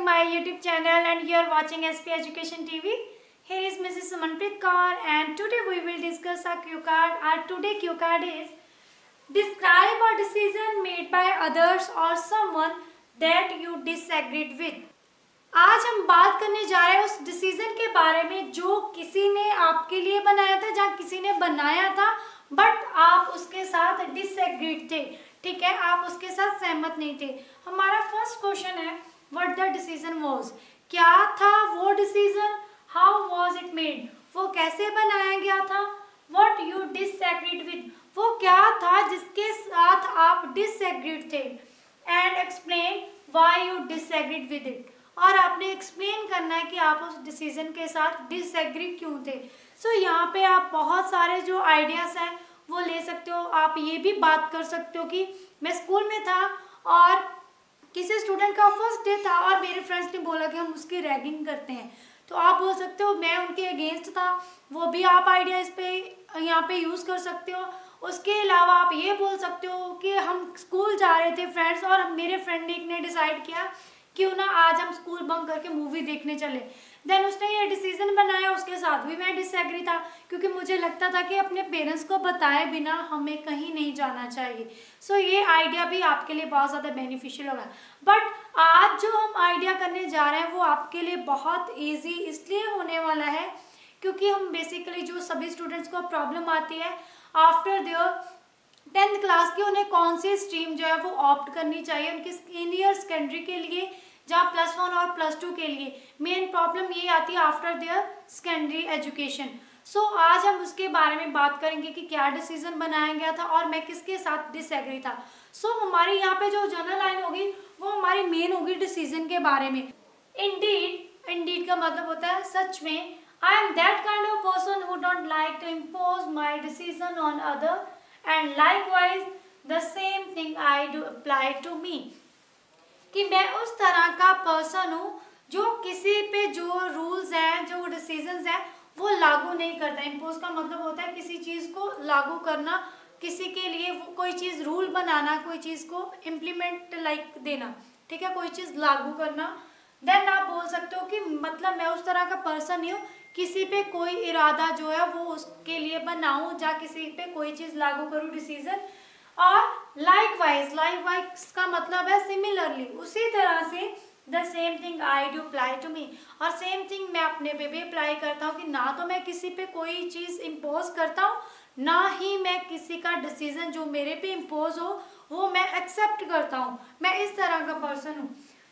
my YouTube channel and you are watching SP Education TV. Here is Mrs. Sumanpreet Kaur and today we will discuss a cue card. Our today cue card is describe a decision made by others or someone that you disagreed with. आज हम बात करने जा रहे हैं उस decision के बारे में जो किसी ने आपके लिए बनाया था, जहाँ किसी ने बनाया था बट आप उसके साथ डिसएग्रीड थे। ठीक है, आप उसके साथ सहमत नहीं थे। हमारा फर्स्ट क्वेश्चन है व्हाट द डिसीजन वाज। क्या था वो decision, how was it made, वो कैसे बनाया गया था। व्हाट यू डिसएग्रीड विद, वो क्या था जिसके साथ आप डिसएग्रीड थे। And explain why you disagreed with it, और आपने एक्सप्लेन करना है कि आप उस डिसीजन के साथ डिसएग्री क्यों थे। सो यहाँ पे आप बहुत सारे जो आइडियाज़ हैं वो ले सकते हो। आप ये भी बात कर सकते हो कि मैं स्कूल में था और किसी स्टूडेंट का फर्स्ट डे था और मेरे फ्रेंड्स ने बोला कि हम उसकी रैगिंग करते हैं, तो आप बोल सकते हो मैं उनके अगेंस्ट था। वो भी आप आइडिया इस पे यहाँ पे यूज़ कर सकते हो। उसके अलावा आप ये बोल सकते हो कि हम स्कूल जा रहे थे फ्रेंड्स और मेरे फ्रेंड ने डिसाइड किया क्यों ना आज हम स्कूल बंक करके मूवी देखने चले। देन उसने ये डिसीजन बनाया, उसके साथ भी मैं डिसएग्री था क्योंकि मुझे लगता था कि अपने पेरेंट्स को बताए बिना हमें कहीं नहीं जाना चाहिए। सो ये आइडिया भी आपके लिए बहुत ज़्यादा बेनिफिशियल होगा। बट आज जो हम आइडिया करने जा रहे हैं वो आपके लिए बहुत ईजी इसलिए होने वाला है क्योंकि हम बेसिकली जो सभी स्टूडेंट्स को प्रॉब्लम आती है आफ्टर देयर 10th क्लास की, उन्हें कौन सी स्ट्रीम जो है वो ऑप्ट करनी चाहिए उनकी सीनियर सेकेंडरी के लिए, जहाँ +1 और +2 के लिए मेन प्रॉब्लम ये आती है आफ्टर देयर सेकेंडरी एजुकेशन। सो आज हम उसके बारे में बात करेंगे कि क्या डिसीजन बनाया गया था और मैं किसके साथ डिसएग्री था। सो हमारी यहाँ पे जो जनरल लाइन होगी वो हमारी मेन होगी डिसीजन के बारे में। इंडीड का मतलब होता है सच में। I am that kind of person who don't like to impose my decision on other and likewise the same thing I do apply to me, कि मैं उस तरह का पर्सन हूँ जो किसी पे जो रूल्स हैं, जो डिसीजंस हैं वो लागू नहीं करता। इम्पोज का मतलब होता है किसी चीज़ को लागू करना, किसी के लिए वो कोई चीज़ रूल बनाना, कोई चीज़ को इम्प्लीमेंट लाइक देना। ठीक है, कोई चीज़ लागू करना। देन आप बोल सकते हो कि मतलब मैं उस तरह का पर्सन नहीं हूँ किसी पे कोई इरादा जो है वो उसके लिए बनाऊं, या किसी पे कोई चीज़ लागू करूं डिसीजन। और लाइकवाइज का मतलब है सिमिलरली, उसी तरह से the same thing I do apply to me, और सेम थिंग मैं अपने पे भी अप्लाई करता हूँ कि ना तो मैं किसी पे कोई चीज़ इम्पोज करता हूँ, ना ही मैं किसी का डिसीजन जो मेरे पे इम्पोज हो वो मैं एक्सेप्ट करता हूँ। मैं इस तरह का पर्सन हूँ।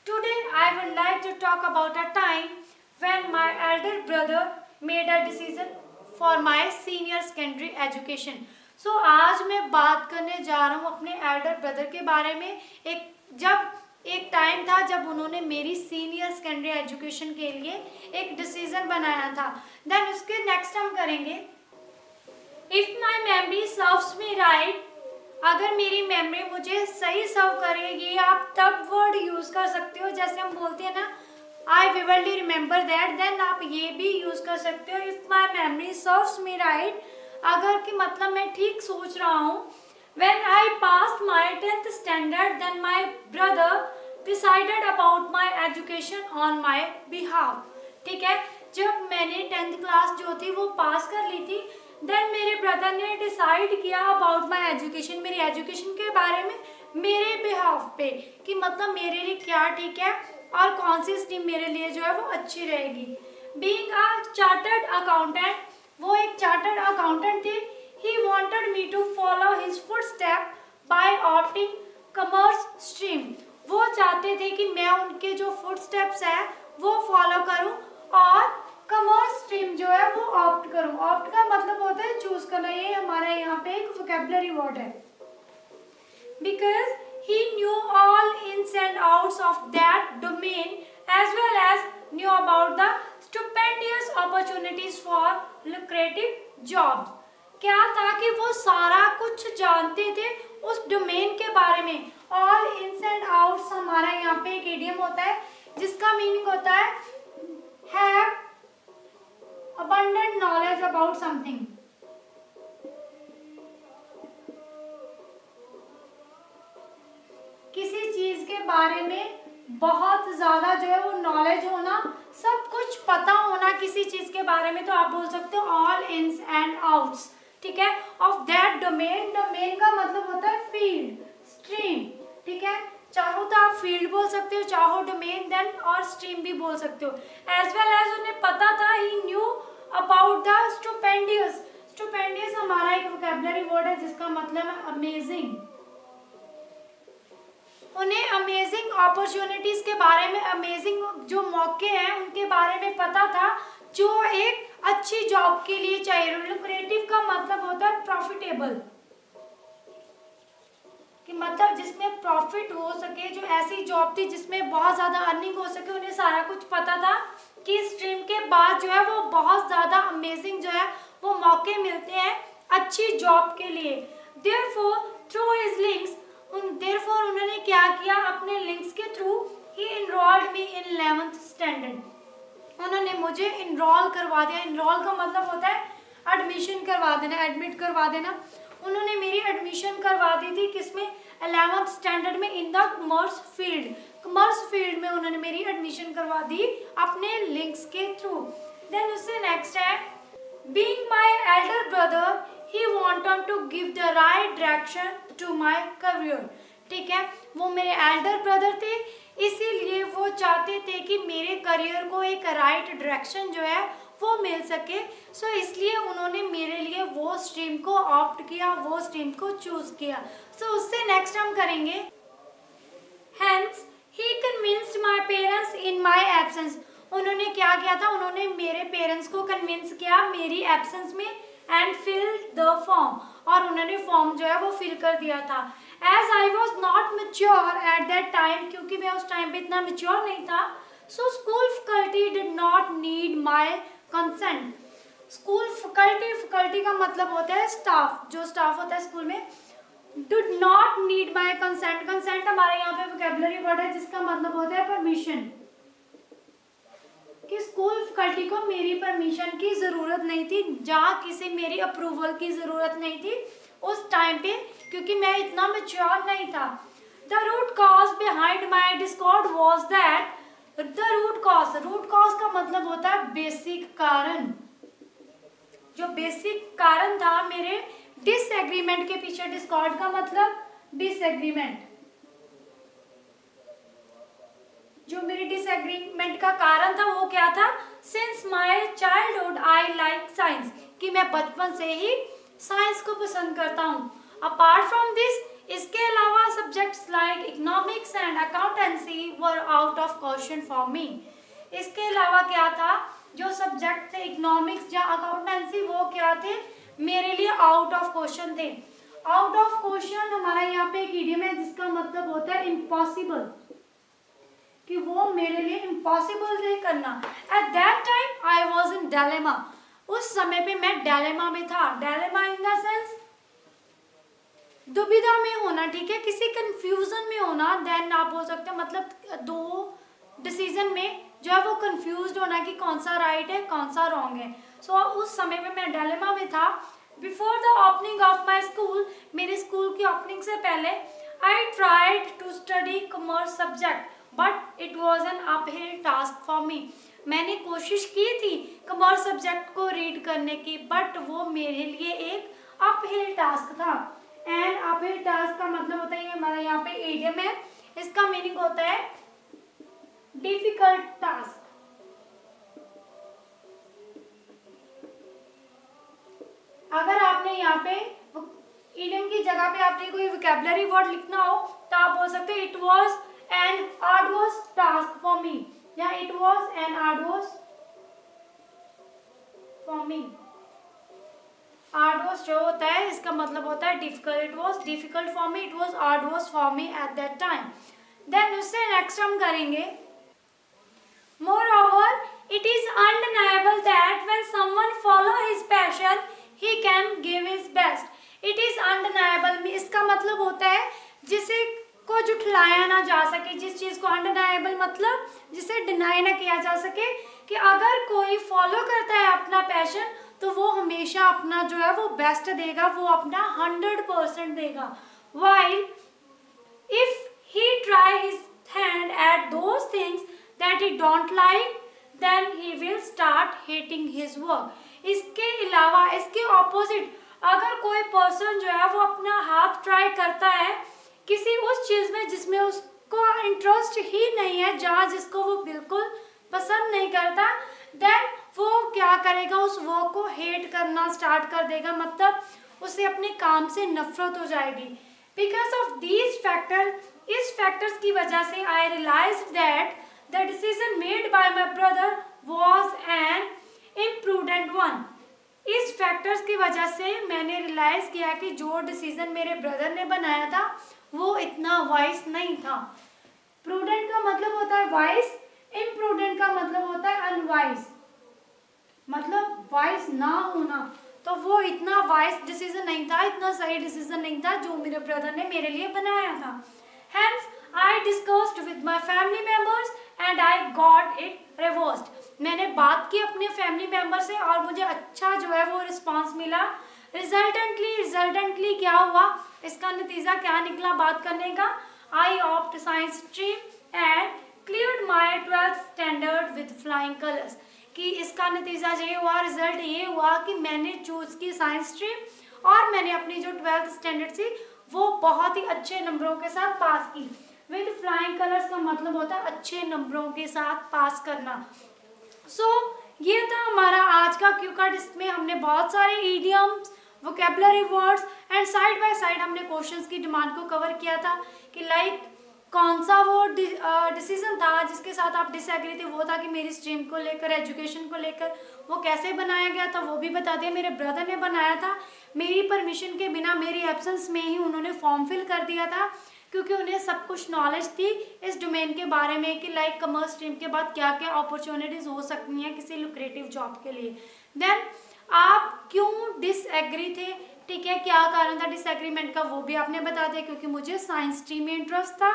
Today I would like to talk about a time when my elder brother made a decision for my senior secondary education. So आज मैं बात करने जा रहा हूँ अपने एल्डर ब्रदर के बारे में। एक टाइम था जब उन्होंने मेरी सीनियर सेकेंडरी एजुकेशन के लिए एक डिसीजन बनाया था। देन उसके नेक्स्ट हम करेंगे if my memory serves me right, अगर मेरी मेमोरी मुझे सही सर्व करेगी, आप तब वर्ड यूज कर सकते हो जैसे हम बोलते हैं ना I vividly remember that, then आप ये भी यूज़ कर सकते हो if my memory serves me right, अगर कि मतलब मैं ठीक सोच रहा हूँ। When I passed my 10th standard, then my brother decided about my education on my behalf. ठीक है, जब मैंने 10th क्लास जो थी वो पास कर ली थी, देन मेरे ब्रदर ने डिसाइड किया अबाउट माई एजुकेशन, मेरी एजुकेशन के बारे में मेरे बिहाफ पे, कि मतलब मेरे लिए क्या ठीक है और कौन सी स्ट्रीम मेरे लिए जो है वो अच्छी रहेगी। बीइंग अ चार्टर्ड अकाउंटेंट, वो एक चार्टर्ड अकाउंटेंट थे। He wanted me to follow his footstep by opting commerce stream, वो चाहते थे कि मैं उनके जो फुटस्टेप्स हैं वो फॉलो करूं और कॉमर्स स्ट्रीम जो है वो ऑप्ट करूं। ऑप्ट का मतलब होता है चूज करना, ये हमारे यहाँ पे एक वोकैबुलरी वर्ड है। Because he knew all ins and outs of that domain as well as knew about the stupendous opportunities for lucrative jobs. क्या था कि वो सारा कुछ जानते थे उस डोमेन के बारे में। all ins and outs हमारा यहाँ पे एक इडियम होता है जिसका मीनिंग होता है have abundant knowledge about something। किसी चीज के बारे में बहुत ज़्यादा जो है वो नॉलेज होना, सब कुछ पता होना किसी चीज़ के बारे में, तो आप बोल सकते हो ऑल इन्स एंड आउट्स, ठीक है, ऑफ दैट डोमेन। डोमेन का मतलब होता है फील्ड, स्ट्रीम, ठीक है, चाहो तो आप फील्ड बोल सकते हो, चाहो डोमेन देन और स्ट्रीम भी बोल सकते हो। एज वेल एज उन्हें पता था, ही न्यू अबाउट द स्टुपेंडियस। स्टुपेंडियस हमारा एक वोकैबुलरी वर्ड है जिसका मतलब है अमेजिंग। उन्हें अमेजिंग अपॉर्चुनिटीज के बारे में, अमेजिंग जो मौके हैं उनके बारे में पता था, जो एक अच्छी जॉब के लिए चाहिए। लुक्रेटिव का मतलब होता है प्रॉफिटेबल, कि मतलब जिसमें प्रॉफिट हो सके, जो ऐसी जॉब थी जिसमें बहुत ज़्यादा अर्निंग हो सके। उन्हें सारा कुछ पता था कि स्ट्रीम के बाद जो है वो बहुत ज़्यादा अमेजिंग जो है वो मौके मिलते हैं अच्छी जॉब के लिए। Therefore through his links, therefore उन्होंने क्या किया, अपने लिंक्स के थ्रू ही इनरोल्ड मी इन 11th स्टैंडर्ड। उन्होंने मुझे इनरोल करवा दिया। इनरोल का मतलब होता है एडमिशन करवा देना, एडमिट करवा देना। उन्होंने मेरी एडमिशन करवा दी थी किसमें, 11th स्टैंडर्ड में, in the commerce field. Commerce field में उन्होंने मेरी एडमिशन करवा दी अपने लिंक्स के थ्रू। देन उससे नेक्स्ट है, being my elder brother he wanted to give the right direction to my career, ठीक है, वो मेरे एल्डर ब्रदर थे, इसीलिए वो चाहते थे कि मेरे करियर को एक राइट डायरेक्शन जो है वो मिल सके। सो इसलिए उन्होंने मेरे लिए वो स्ट्रीम को ऑप्ट किया, वो स्ट्रीम को चूज किया। सो उससे नेक्स्ट हम करेंगे, hence he convinced my parents in my absence. उन्होंने क्या किया था, उन्होंने मेरे पेरेंट्स को कन्विंस किया मेरी एब्सेंस में, एंड फिल द फॉर्म, और उन्होंने फॉर्म जो है वो फिल कर दिया था। As I was not mature at that time, क्योंकि मैं उस टाइम पे इतना मेच्योर नहीं था, so school faculty did not need my consent. School faculty, faculty का मतलब होता है स्टाफ, जो स्टाफ होता है स्कूल में, did not need my consent. Consent हमारे यहाँ पे वोकैबुलरी वर्ड है जिसका मतलब होता है परमिशन, कि स्कूल फैकल्टी को मेरी परमिशन की ज़रूरत नहीं थी, जहाँ किसी मेरी अप्रूवल की ज़रूरत नहीं थी उस टाइम पे, क्योंकि मैं इतना मैच्योर नहीं था। The root cause behind my discord was that, the root cause, root cause का मतलब होता है बेसिक कारण। जो बेसिक कारण था मेरे डिसएग्रीमेंट के पीछे, डिस्कॉर्ड का मतलब डिसएग्रीमेंट, जो मेरी डिसएग्रीमेंट का कारण था वो क्या था, since my childhood I like science, कि मैं बचपन से ही साइंस को पसंद करता हूँ। अपार्ट फ्रॉम दिस, इसके अलावा subjects like economics and accountancy were out of question for me. इसके अलावा क्या था, जो सब्जेक्ट थे इकोनॉमिक्स या अकाउंटेंसी, वो क्या थे, मेरे लिए आउट ऑफ क्वेश्चन थे। आउट ऑफ क्वेश्चन हमारा यहाँ पे एक इडियम है जिसका मतलब होता है इम्पॉसिबल, कि वो मेरे लिए इम्पॉसिबल थे करना। Eight that time I was in dilemma, उस समय पे मैं डायलेमा में था। डायलेमा इन द सेंस दुविधा में होना, ठीक है, किसी कंफ्यूजन में होना। देन आप बोल सकते हो मतलब दो डिसीजन में जो है वो कंफ्यूज्ड होना कि कौन सा राइट है कौन सा रॉन्ग है। सो उस समय पे मैं डायलेमा में था। Before the opening of my school, मेरे स्कूल की ओपनिंग से पहले, I tried to study commerce subject but it was an uphill task for me. मैंने कोशिश की थी कॉमर्स सब्जेक्ट को रीड करने की, बट वो मेरे लिए एक अपहिल टास्क था। एंड अपहिल टास्क का मतलब होता है, हमारा यहाँ पे इडियम है, इसका मीनिंग होता है डिफिकल्ट टास्क। अगर आपने यहाँ पे इडियम की जगह पे आपने कोई वोकैबुलरी वर्ड लिखना हो तो आप बोल सकते हैं it was an arduous task for me, या it was an arduous for me. Arduous जो होता है इसका मतलब होता है difficult. It was difficult for me, it was arduous for me at that time. Then उससे नेक्स्ट हम करेंगे, moreover it is undeniable that when someone follow his passion he can give his best. it is undeniable, इसका मतलब होता है जिसे को झुठलाया ना जा सके, जिस चीज को undeniable मतलब जिसे डिनाई ना किया जा सके, कि अगर कोई फॉलो करता है अपना पैशन तो वो हमेशा अपना जो है वो बेस्ट देगा, वो अपना 100% देगा। while if he try his hand at those don't like then he will start hating his work. इसके अलावा इसके ऑपोजिट अगर कोई पर्सन जो है वो अपना हाथ ट्राई करता है किसी उस चीज में जिसमें उसको इंटरेस्ट ही नहीं है, जहाँ जिसको वो बिल्कुल पसंद नहीं करता, देन वो क्या करेगा, उस वर्क को हेट करना स्टार्ट कर देगा, मतलब उसे अपने काम से नफरत हो जाएगी। बिकॉज ऑफ दीज फैक्टर, इस फैक्टर्स की वजह से I realize that the decision made by my brother was an imprudent one. इस फैक्टर्स की वजह से मैंने रियलाइज किया कि जो डिसीजन मेरे ब्रदर ने बनाया था वो इतना वाइस नहीं था। प्रूडेंट का मतलब होता है वाइस, इम्प्रूडेंट का मतलब होता है अनवाइस, मतलब वाइस ना होना। तो वो इतना वाइस डिसीजन नहीं था, इतना सही डिसीजन नहीं था जो मेरे ब्रदर ने मेरे लिए बनाया था। Hence, I discussed with my family members and I got it reversed. मैंने बात की अपने फैमिली मेंबर से और मुझे अच्छा जो है वो रिस्पांस मिला। रिजल्टेंटली क्या हुआ, इसका नतीजा क्या निकला बात करने का, I opted science stream and cleared my 12th standard with flying colours. कि इसका नतीजा ये हुआ, रिजल्ट ये हुआ कि मैंने चूज की साइंस स्ट्रीम और मैंने अपनी जो 12th स्टैंडर्ड थी वो बहुत ही अच्छे नंबरों के साथ पास की। विद फ्लाइंग कलर्स का मतलब होता है अच्छे नंबरों के साथ पास करना। सो ये था हमारा आज का क्यू कार्ड। इसमें हमने बहुत सारे idioms, vocabulary words and side by side हमने क्वेश्चंस की डिमांड को कवर किया था कि लाइक कौन सा वो डिसीजन था जिसके साथ आप डिसएग्री थे, वो था कि मेरी स्ट्रीम को लेकर, एजुकेशन को लेकर, वो कैसे बनाया गया था वो भी बता दिया। मेरे ब्रदर ने बनाया था, मेरी परमिशन के बिना, मेरी एब्सेंस में ही उन्होंने फॉर्म फिल कर दिया था क्योंकि उन्हें सब कुछ नॉलेज थी इस डोमेन के बारे में कि लाइक कॉमर्स स्ट्रीम के बाद क्या क्या अपॉर्चुनिटीज हो सकती हैं किसी लुक्रेटिव जॉब के लिए। देन आप क्यों डिसएग्री थे, ठीक है, क्या कारण था डिसएग्रीमेंट का वो भी आपने बता दिया क्योंकि मुझे साइंस स्ट्रीम में इंटरेस्ट था,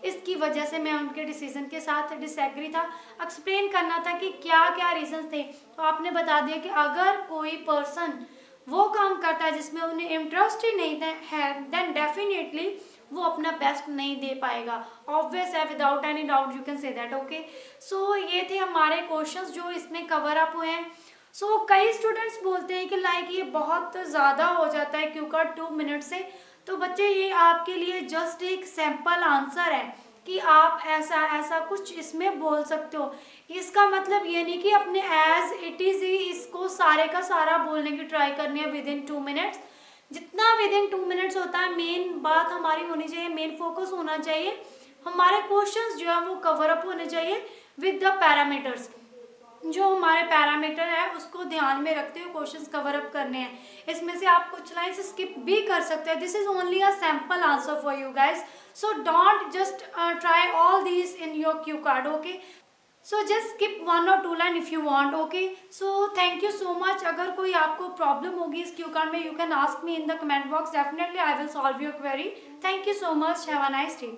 इसकी वजह से मैं उनके डिसीजन के साथ डिसएग्री था। एक्सप्लेन करना था कि क्या क्या रीजंस थे, तो आपने बता दिया कि अगर कोई पर्सन वो काम करता है जिसमें उन्हें इंटरेस्ट ही नहीं है देन डेफिनेटली वो अपना बेस्ट नहीं दे पाएगा। ऑब्वियस है, without any doubt you can say that. Okay, so ये थे हमारे क्वेश्चंस जो इसमें कवर अप हुए हैं। सो कई स्टूडेंट्स बोलते हैं कि लाइक ये बहुत ज़्यादा हो जाता है क्यू कार्ड 2 मिनट से। तो बच्चे ये आपके लिए जस्ट एक सैम्पल आंसर है कि आप ऐसा ऐसा कुछ इसमें बोल सकते हो। इसका मतलब ये नहीं कि अपने एज इट इज़ ही इसको सारे का सारा बोलने की ट्राई करनी है विद इन 2 मिनट्स। जितना विद इन 2 मिनट्स होता है, मेन बात हमारी होनी चाहिए, मेन फोकस होना चाहिए, हमारे क्वेश्चंस जो है वो कवर अप होने चाहिए विद द पैरामीटर्स। जो हमारे पैरामीटर है उसको ध्यान में रखते हुए क्वेश्चंस कवर अप करने हैं। इसमें से आप कुछ लाइन्स स्किप भी कर सकते हैं। This is only a sample answer for you guys, so don't just try all this in your Q card. Okay, so just skip 1 or 2 line if you want. Okay, so thank you so much. अगर कोई आपको problem होगी इस Q card में, you can ask me in the comment box, definitely I will solve your query. Thank you so much, have a nice day.